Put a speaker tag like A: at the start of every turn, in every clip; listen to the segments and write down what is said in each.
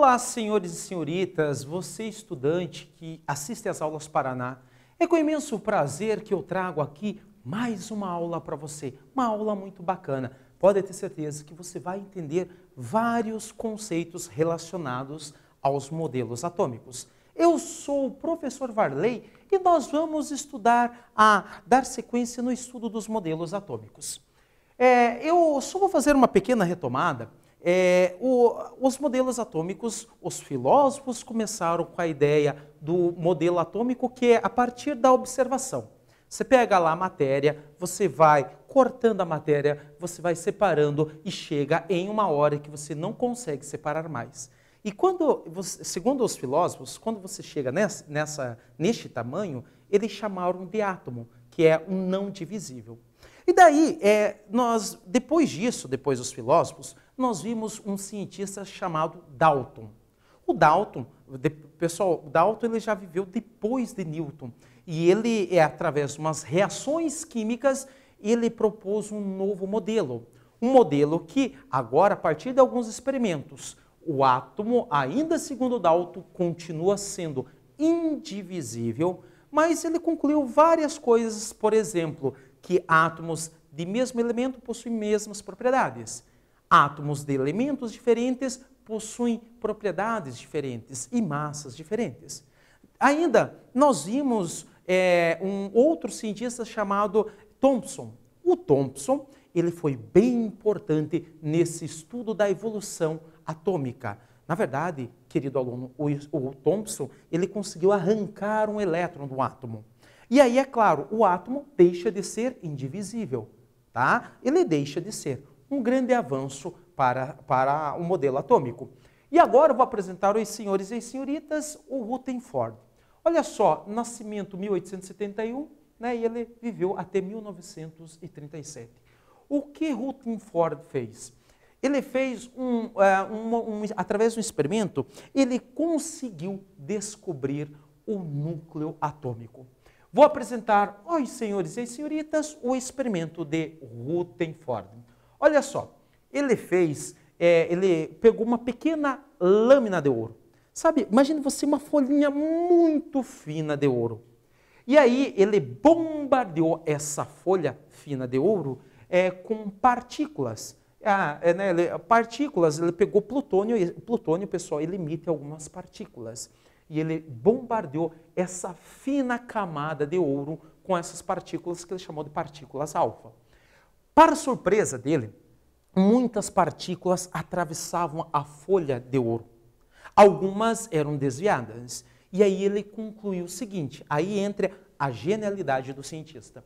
A: Olá, senhores e senhoritas, você estudante que assiste às aulas Paraná. É com imenso prazer que eu trago aqui mais uma aula para você, uma aula muito bacana. Pode ter certeza que você vai entender vários conceitos relacionados aos modelos atômicos. Eu sou o professor Varley e nós vamos dar sequência no estudo dos modelos atômicos. Eu só vou fazer uma pequena retomada. Os modelos atômicos, os filósofos começaram com a ideia do modelo atômico, que é a partir da observação. Você pega lá a matéria, você vai cortando a matéria, você vai separando e chega em uma hora que você não consegue separar mais. E segundo os filósofos, quando você chega neste tamanho, eles chamaram de átomo, que é um não divisível. E daí, depois dos filósofos, nós vimos um cientista chamado Dalton. O Dalton, Dalton ele já viveu depois de Newton. E ele, através de umas reações químicas, ele propôs um novo modelo. Um modelo que, agora, a partir de alguns experimentos, o átomo, ainda segundo Dalton, continua sendo indivisível, mas ele concluiu várias coisas, por exemplo, que átomos de mesmo elemento possuem mesmas propriedades. Átomos de elementos diferentes possuem propriedades diferentes e massas diferentes. Ainda, nós vimos um outro cientista chamado Thomson. O Thomson, ele foi bem importante nesse estudo da evolução atômica. Na verdade, querido aluno, o Thomson, ele conseguiu arrancar um elétron do átomo. E aí, é claro, o átomo deixa de ser indivisível, tá? Ele deixa de ser um grande avanço para o modelo atômico. E agora eu vou apresentar aos senhores e senhoritas o Rutherford. Olha só, nascimento 1871, né, e ele viveu até 1937. O que Rutherford fez? Ele fez, através de um experimento, ele conseguiu descobrir o núcleo atômico. Vou apresentar aos senhores e senhoritas o experimento de Rutherford. Olha só, ele pegou uma pequena lâmina de ouro. Sabe, imagine você uma folhinha muito fina de ouro. E aí ele bombardeou essa folha fina de ouro com partículas. Ele pegou plutônio, e plutônio, pessoal, ele emite algumas partículas. E ele bombardeou essa fina camada de ouro com essas partículas que ele chamou de partículas alfa. Para surpresa dele, muitas partículas atravessavam a folha de ouro. Algumas eram desviadas. E aí ele concluiu o seguinte, aí entra a genialidade do cientista.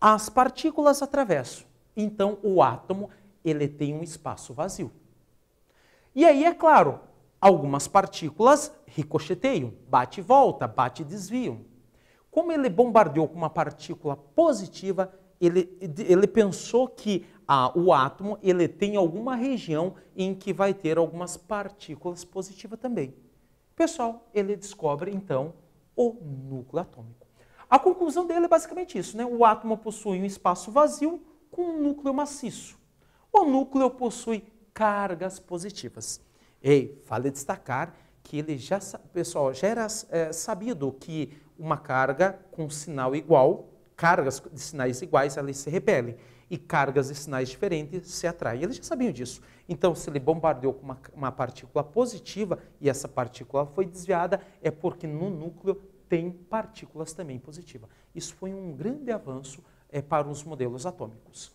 A: As partículas atravessam, então o átomo ele tem um espaço vazio. E aí, é claro, algumas partículas ricocheteiam, bate e volta, bate e desviam. Como ele bombardeou com uma partícula positiva, ele pensou que o átomo ele tem alguma região em que vai ter algumas partículas positivas também. Pessoal, ele descobre então o núcleo atômico. A conclusão dele é basicamente isso, né? O átomo possui um espaço vazio com um núcleo maciço. O núcleo possui cargas positivas. Vale destacar que pessoal, já era sabido que uma carga com sinal igual, cargas de sinais iguais, elas se repelem. E cargas de sinais diferentes se atraem. Eles já sabiam disso. Então, se ele bombardeou com uma partícula positiva e essa partícula foi desviada, é porque no núcleo tem partículas também positivas. Isso foi um grande avanço para os modelos atômicos.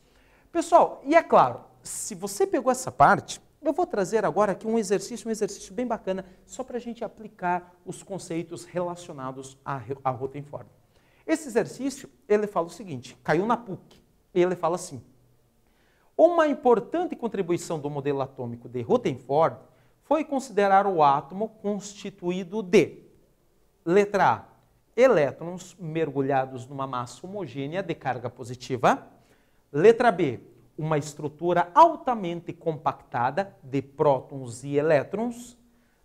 A: Pessoal, e é claro, se você pegou essa parte, eu vou trazer agora aqui um exercício bem bacana, só para a gente aplicar os conceitos relacionados a Rutherford. Esse exercício, ele fala o seguinte, caiu na PUC, ele fala assim, uma importante contribuição do modelo atômico de Rutherford foi considerar o átomo constituído de, letra A, elétrons mergulhados numa massa homogênea de carga positiva, letra B, uma estrutura altamente compactada de prótons e elétrons.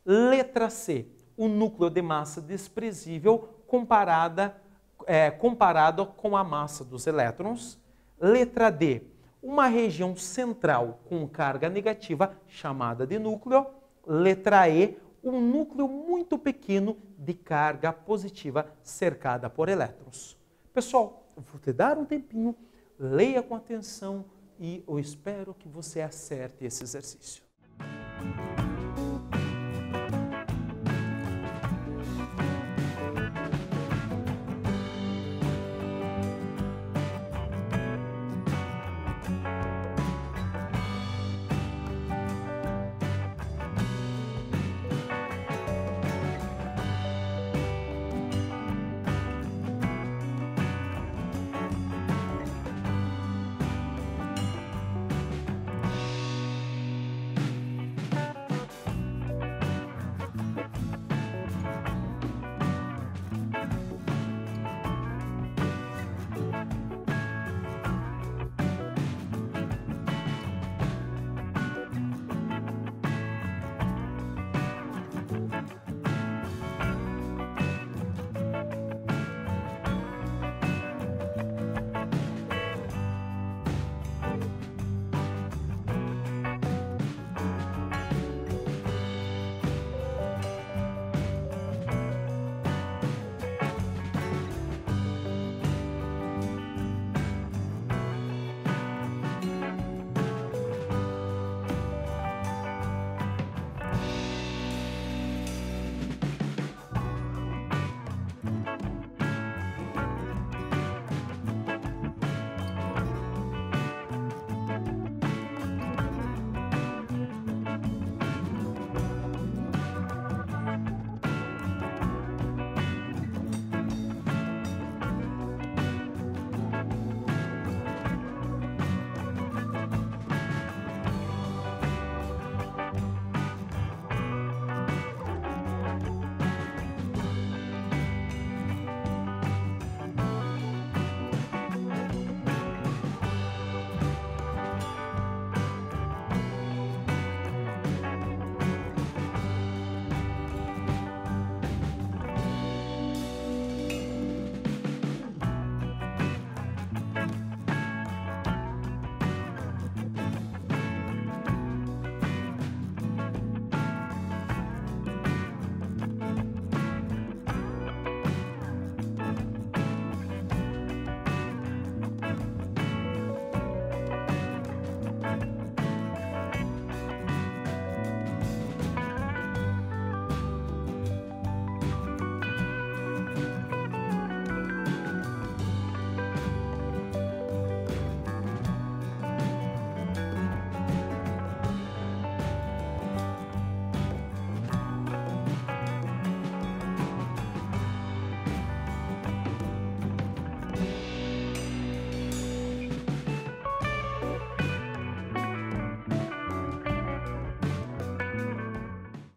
A: Letra C, um núcleo de massa desprezível comparado com a massa dos elétrons. Letra D, uma região central com carga negativa chamada de núcleo. Letra E, um núcleo muito pequeno de carga positiva cercada por elétrons. Pessoal, eu vou te dar um tempinho, leia com atenção e eu espero que você acerte esse exercício.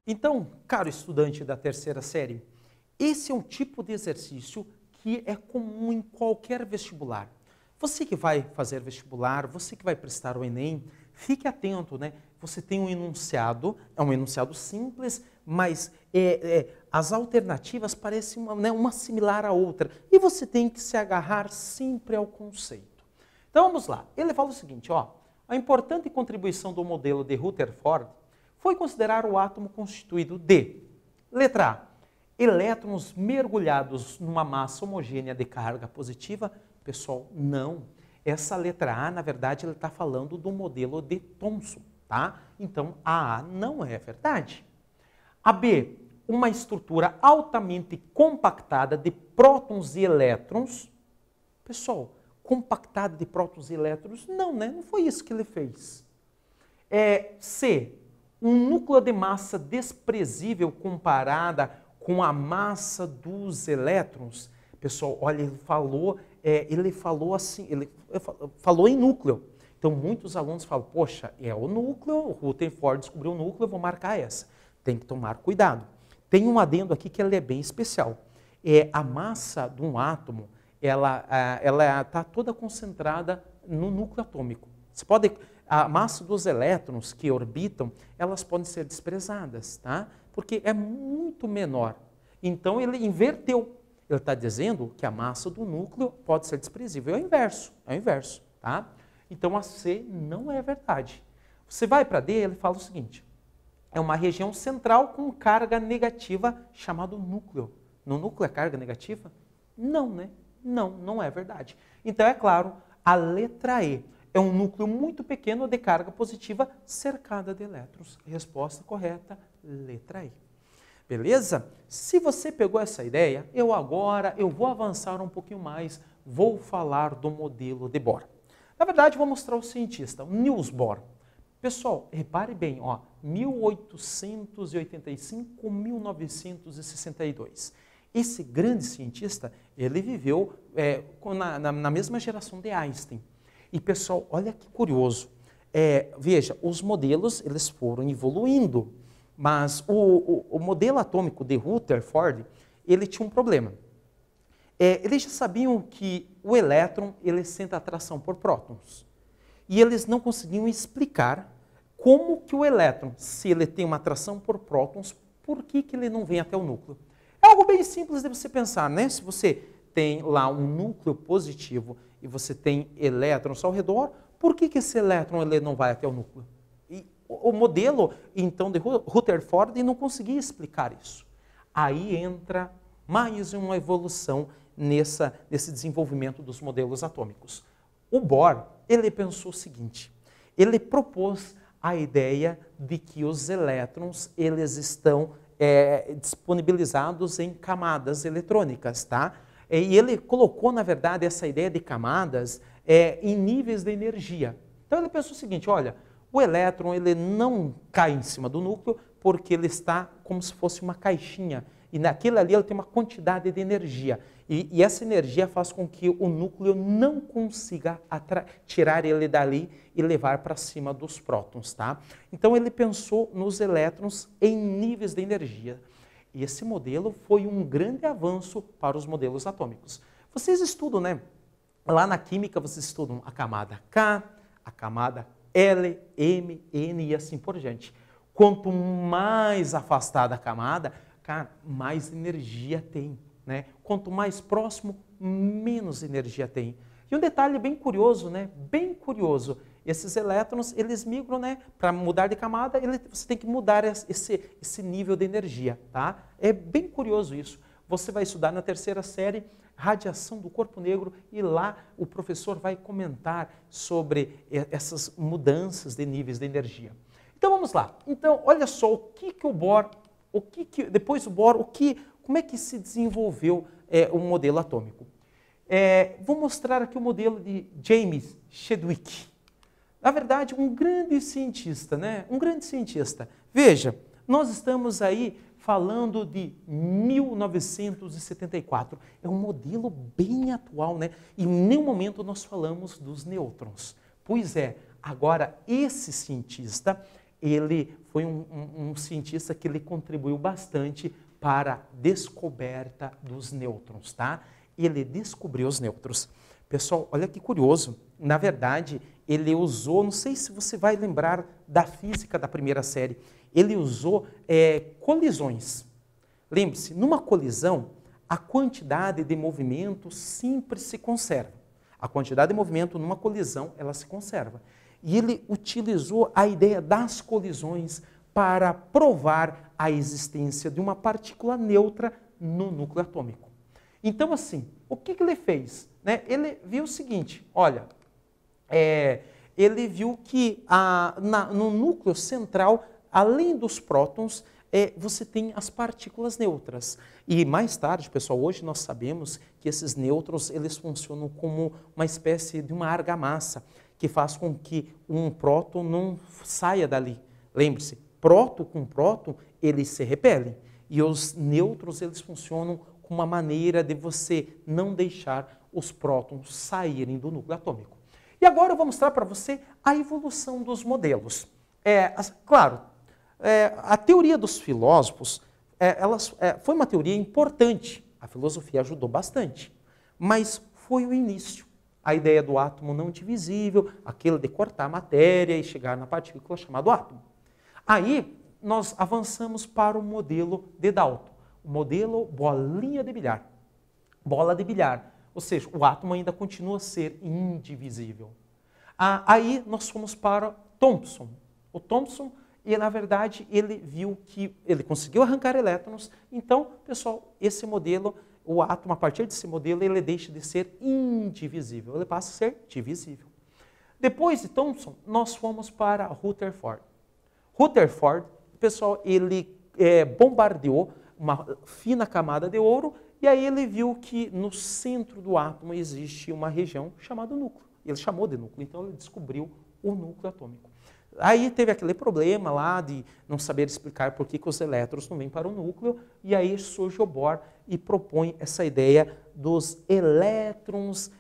A: Então, caro estudante da terceira série, esse é um tipo de exercício que é comum em qualquer vestibular. Você que vai fazer vestibular, você que vai prestar o Enem, fique atento, né? Você tem um enunciado, é um enunciado simples, mas as alternativas parecem uma similar à outra. E você tem que se agarrar sempre ao conceito. Então vamos lá. Ele fala o seguinte, ó, a importante contribuição do modelo de Rutherford foi considerar o átomo constituído de, letra A, elétrons mergulhados numa massa homogênea de carga positiva. Pessoal, não. Essa letra A, na verdade, ele está falando do modelo de Thomson, tá? Então, a A não é verdade. A B, uma estrutura altamente compactada de prótons e elétrons. Pessoal, compactada de prótons e elétrons? Não, né? Não foi isso que ele fez. C, um núcleo de massa desprezível comparada com a massa dos elétrons. Pessoal, olha, ele falou assim, ele falou em núcleo. Então, muitos alunos falam, poxa, é o núcleo, o Rutherford descobriu o núcleo, eu vou marcar essa. Tem que tomar cuidado. Tem um adendo aqui que ele é bem especial. A massa de um átomo, ela está toda concentrada no núcleo atômico. A massa dos elétrons que orbitam, elas podem ser desprezadas, tá? Porque é muito menor. Então, ele inverteu. Ele está dizendo que a massa do núcleo pode ser desprezível. É o inverso, tá? Então, a C não é verdade. Você vai para D, ele fala o seguinte, é uma região central com carga negativa chamado núcleo. No núcleo é carga negativa? Não, né? Não, não é verdade. Então, é claro, a letra E é um núcleo muito pequeno de carga positiva cercada de elétrons. Resposta correta, letra E. Beleza? Se você pegou essa ideia, eu vou avançar um pouquinho mais, vou falar do modelo de Bohr. Na verdade, vou mostrar o cientista, o Niels Bohr. Pessoal, repare bem, ó, 1885-1962. Esse grande cientista, ele viveu na mesma geração de Einstein. E, pessoal, olha que curioso. Veja, os modelos eles foram evoluindo, mas o modelo atômico de Rutherford, ele tinha um problema. Eles já sabiam que o elétron ele sente atração por prótons. E eles não conseguiam explicar como que o elétron, se ele tem uma atração por prótons, por que ele não vem até o núcleo? É algo bem simples de você pensar, né? Se você tem lá um núcleo positivo e você tem elétrons ao redor, por que esse elétron ele não vai até o núcleo? E o modelo, então, de Rutherford não conseguia explicar isso. Aí entra mais uma evolução nesse desenvolvimento dos modelos atômicos. O Bohr, ele pensou o seguinte, ele propôs a ideia de que os elétrons, eles estão disponibilizados em camadas eletrônicas, tá? E ele colocou, na verdade, essa ideia de camadas em níveis de energia. Então ele pensou o seguinte, olha, o elétron ele não cai em cima do núcleo porque ele está como se fosse uma caixinha. E naquilo ali ele tem uma quantidade de energia. E essa energia faz com que o núcleo não consiga tirar ele dali e levar para cima dos prótons, tá? Então ele pensou nos elétrons em níveis de energia. E esse modelo foi um grande avanço para os modelos atômicos. Vocês estudam, né? Lá na química vocês estudam a camada K, a camada L, M, N e assim por diante. Quanto mais afastada a camada, cara, mais energia tem, né? Quanto mais próximo, menos energia tem. E um detalhe bem curioso, né? Bem curioso. Esses elétrons, eles migram, né? Para mudar de camada, você tem que mudar esse nível de energia, tá? É bem curioso isso. Você vai estudar na terceira série radiação do corpo negro e lá o professor vai comentar sobre essas mudanças de níveis de energia. Então vamos lá. Então, olha só o que o Bohr, depois do Bohr, como é que se desenvolveu o modelo atômico. Vou mostrar aqui o modelo de James Chadwick. Na verdade, um grande cientista, né? Um grande cientista. Veja, nós estamos aí falando de 1974. É um modelo bem atual, né? E em nenhum momento nós falamos dos nêutrons. Pois é, agora esse cientista, ele foi um cientista que ele contribuiu bastante para a descoberta dos nêutrons, tá? Ele descobriu os nêutrons. Pessoal, olha que curioso. Na verdade, ele usou, não sei se você vai lembrar da física da primeira série, ele usou colisões. Lembre-se, numa colisão, a quantidade de movimento sempre se conserva. A quantidade de movimento numa colisão, ela se conserva. E ele utilizou a ideia das colisões para provar a existência de uma partícula neutra no núcleo atômico. Então, assim, o que ele fez? Né? Ele viu o seguinte, olha, ele viu que no núcleo central, além dos prótons, você tem as partículas neutras. E mais tarde, pessoal, hoje nós sabemos que esses nêutrons, eles funcionam como uma espécie de uma argamassa, que faz com que um próton não saia dali. Lembre-se, próton com próton, eles se repelem. E os nêutrons, eles funcionam como uma maneira de você não deixar os prótons saírem do núcleo atômico. E agora eu vou mostrar para você a evolução dos modelos. Claro, a teoria dos filósofos foi uma teoria importante. A filosofia ajudou bastante, mas foi o início. A ideia do átomo não divisível, aquilo de cortar a matéria e chegar na partícula chamada átomo. Aí nós avançamos para o modelo de Dalton, o modelo bolinha de bilhar. Bola de bilhar, ou seja, o átomo ainda continua a ser indivisível. Aí nós fomos para Thomson. O Thomson, e na verdade ele viu que ele conseguiu arrancar elétrons. Então, pessoal, esse modelo, o átomo, a partir desse modelo, ele deixa de ser indivisível, ele passa a ser divisível. Depois de Thomson, nós fomos para Rutherford. Rutherford, pessoal, ele bombardeou uma fina camada de ouro, e aí ele viu que no centro do átomo existe uma região chamada núcleo. Ele chamou de núcleo, então ele descobriu o núcleo atômico. Aí teve aquele problema lá de não saber explicar por que os elétrons não vêm para o núcleo, e aí surge o Bohr e propõe essa ideia dos elétrons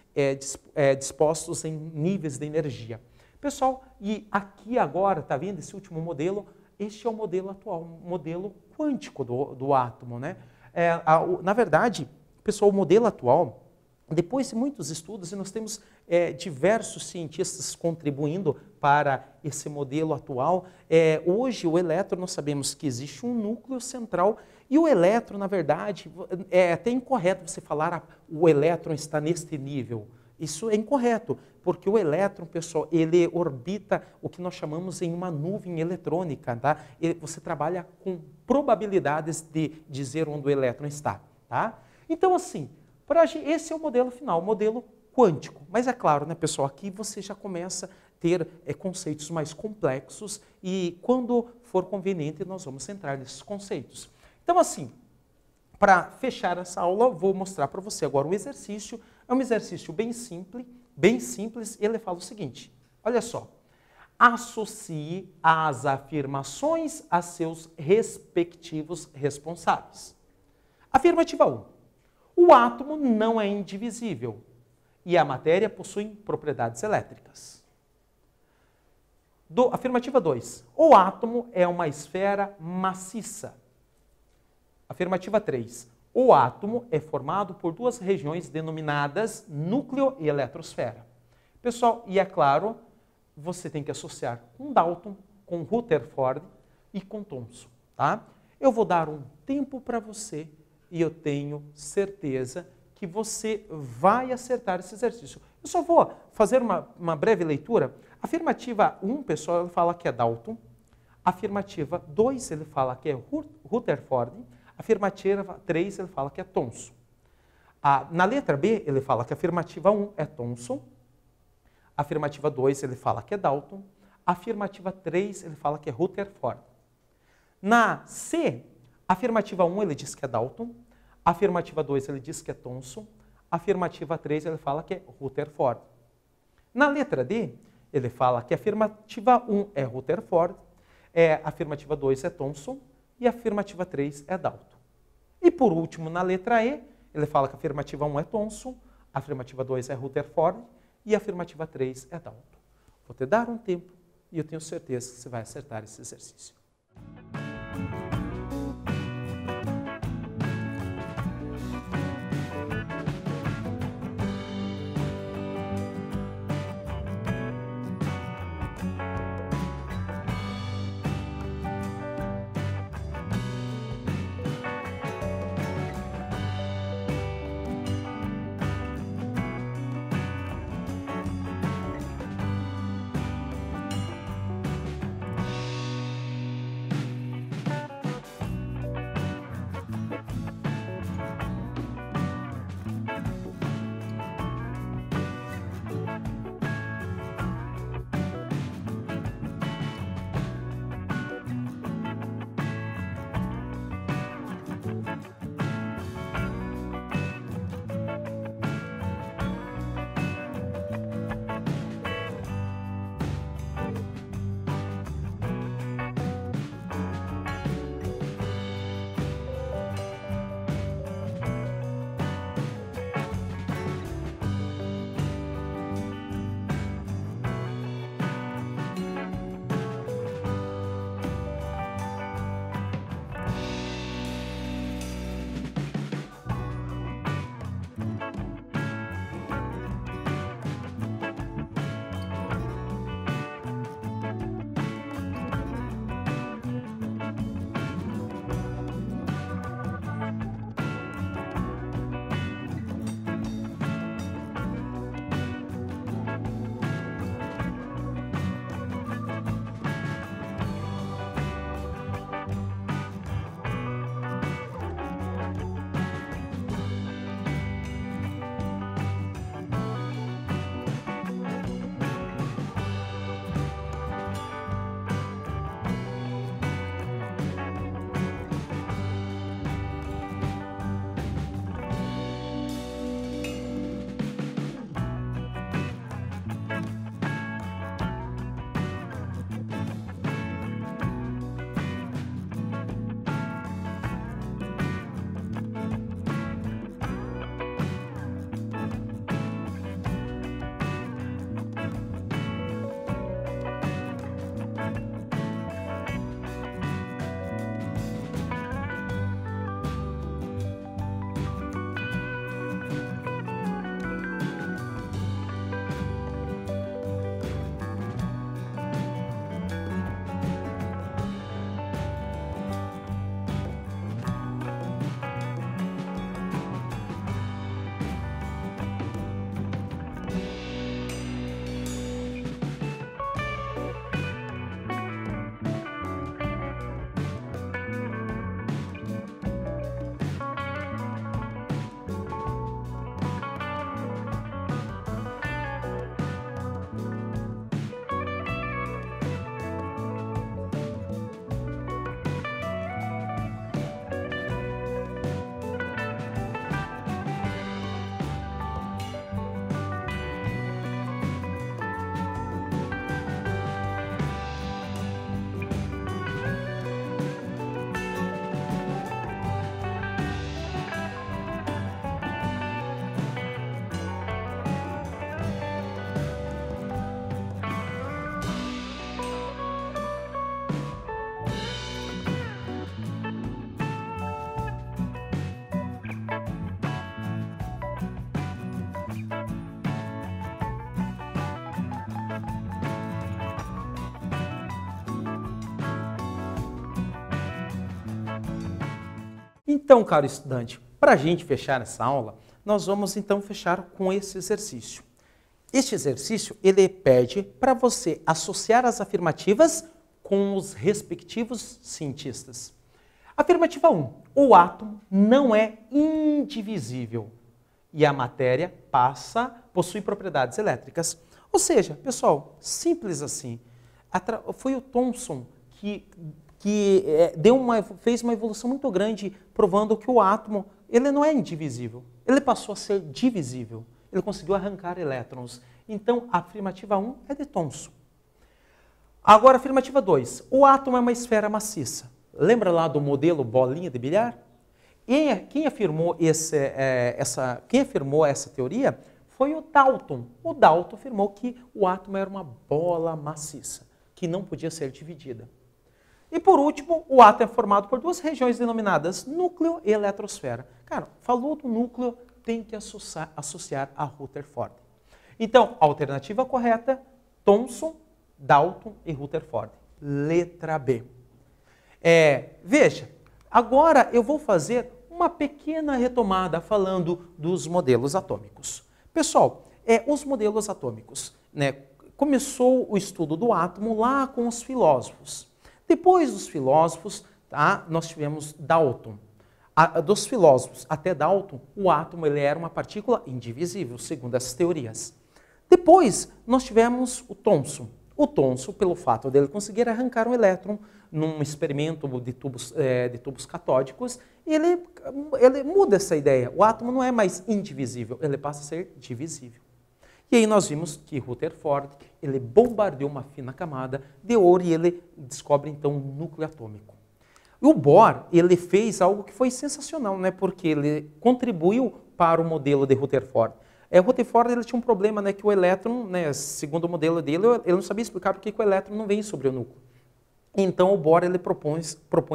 A: dispostos em níveis de energia. Pessoal, e aqui agora, está vendo esse último modelo? Este é o modelo atual, um modelo quântico do átomo, né? Na verdade, pessoal, o modelo atual, depois de muitos estudos, e nós temos diversos cientistas contribuindo para esse modelo atual, hoje o elétron, nós sabemos que existe um núcleo central, e o elétron, na verdade, é até incorreto você falar o elétron está neste nível. Isso é incorreto, porque o elétron, pessoal, ele orbita o que nós chamamos em uma nuvem eletrônica, tá? Você trabalha com probabilidades de dizer onde o elétron está, tá? Então, assim, esse é o modelo final, o modelo quântico. Mas é claro, né, pessoal, aqui você já começa a ter conceitos mais complexos e quando for conveniente nós vamos entrar nesses conceitos. Então, assim, para fechar essa aula, eu vou mostrar para você agora um exercício. É um exercício bem simples. Ele fala o seguinte, olha só. Associe as afirmações a seus respectivos responsáveis. Afirmativa 1. O átomo não é indivisível e a matéria possui propriedades elétricas. Afirmativa 2. O átomo é uma esfera maciça. Afirmativa 3. O átomo é formado por duas regiões denominadas núcleo e eletrosfera. Pessoal, e é claro, você tem que associar com Dalton, com Rutherford e com Thomson, tá? Eu vou dar um tempo para você e eu tenho certeza que você vai acertar esse exercício. Eu só vou fazer uma breve leitura. Afirmativa 1, pessoal, ele fala que é Dalton. Afirmativa 2, ele fala que é Rutherford. Afirmativa 3, ele fala que é Thomson. Na letra B, ele fala que a afirmativa 1 é Thomson. Afirmativa 2, ele fala que é Dalton. Afirmativa 3, ele fala que é Rutherford. Na C, afirmativa 1, ele diz que é Dalton. Afirmativa 2, ele diz que é Thomson. Afirmativa 3, ele fala que é Rutherford. Na letra D, ele fala que a afirmativa 1 é Rutherford. Afirmativa 2 é Thomson. E a afirmativa 3 é Dalton. E por último, na letra E, ele fala que a afirmativa 1 é Thomson, a afirmativa 2 é Rutherford e a afirmativa 3 é Dalton. Vou te dar um tempo e eu tenho certeza que você vai acertar esse exercício. Então, caro estudante, para a gente fechar essa aula, nós vamos então fechar com esse exercício. Este exercício, ele pede para você associar as afirmativas com os respectivos cientistas. Afirmativa 1. O átomo não é indivisível e a matéria possui propriedades elétricas. Ou seja, pessoal, simples assim. Foi o Thomson que fez uma evolução muito grande, provando que o átomo ele não é indivisível. Ele passou a ser divisível. Ele conseguiu arrancar elétrons. Então, a afirmativa 1 é de Thomson. Agora, a afirmativa 2. O átomo é uma esfera maciça. Lembra lá do modelo bolinha de bilhar? Quem afirmou essa teoria foi o Dalton. O Dalton afirmou que o átomo era uma bola maciça, que não podia ser dividida. E por último, o átomo é formado por duas regiões denominadas núcleo e eletrosfera. Cara, falou do núcleo, tem que associar a Rutherford. Então, a alternativa correta, Thomson, Dalton e Rutherford. Letra B. Veja, agora eu vou fazer uma pequena retomada falando dos modelos atômicos. Pessoal, os modelos atômicos, né, começou o estudo do átomo lá com os filósofos. Depois dos filósofos, tá, nós tivemos Dalton. Dos filósofos até Dalton, o átomo ele era uma partícula indivisível, segundo as teorias. Depois, nós tivemos o Thomson. O Thomson, pelo fato dele conseguir arrancar um elétron num experimento de tubos catódicos, ele muda essa ideia. O átomo não é mais indivisível, ele passa a ser divisível. E aí nós vimos que Rutherford, ele bombardeou uma fina camada de ouro e ele descobre então um núcleo atômico. E o Bohr, ele fez algo que foi sensacional, né? Porque ele contribuiu para o modelo de Rutherford. Rutherford ele tinha um problema, né, que o elétron, né, segundo o modelo dele, ele não sabia explicar porque que o elétron não vem sobre o núcleo. Então o Bohr ele propõe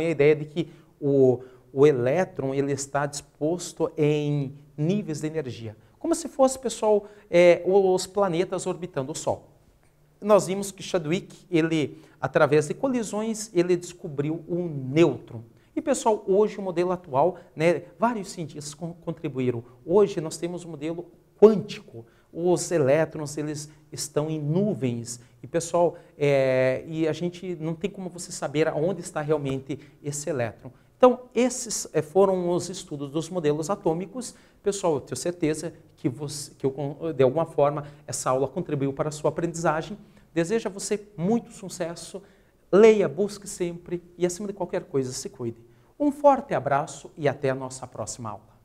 A: a ideia de que o elétron ele está disposto em níveis de energia. Como se fosse, pessoal, os planetas orbitando o Sol. Nós vimos que Chadwick, ele, através de colisões, ele descobriu o nêutron. E, pessoal, hoje o modelo atual, né, vários cientistas contribuíram. Hoje nós temos o modelo quântico. Os elétrons, eles estão em nuvens. E, pessoal, e a gente não tem como você saber aonde está realmente esse elétron. Então, esses foram os estudos dos modelos atômicos. Pessoal, eu tenho certeza que de alguma forma, essa aula contribuiu para a sua aprendizagem. Desejo a você muito sucesso. Leia, busque sempre e, acima de qualquer coisa, se cuide. Um forte abraço e até a nossa próxima aula.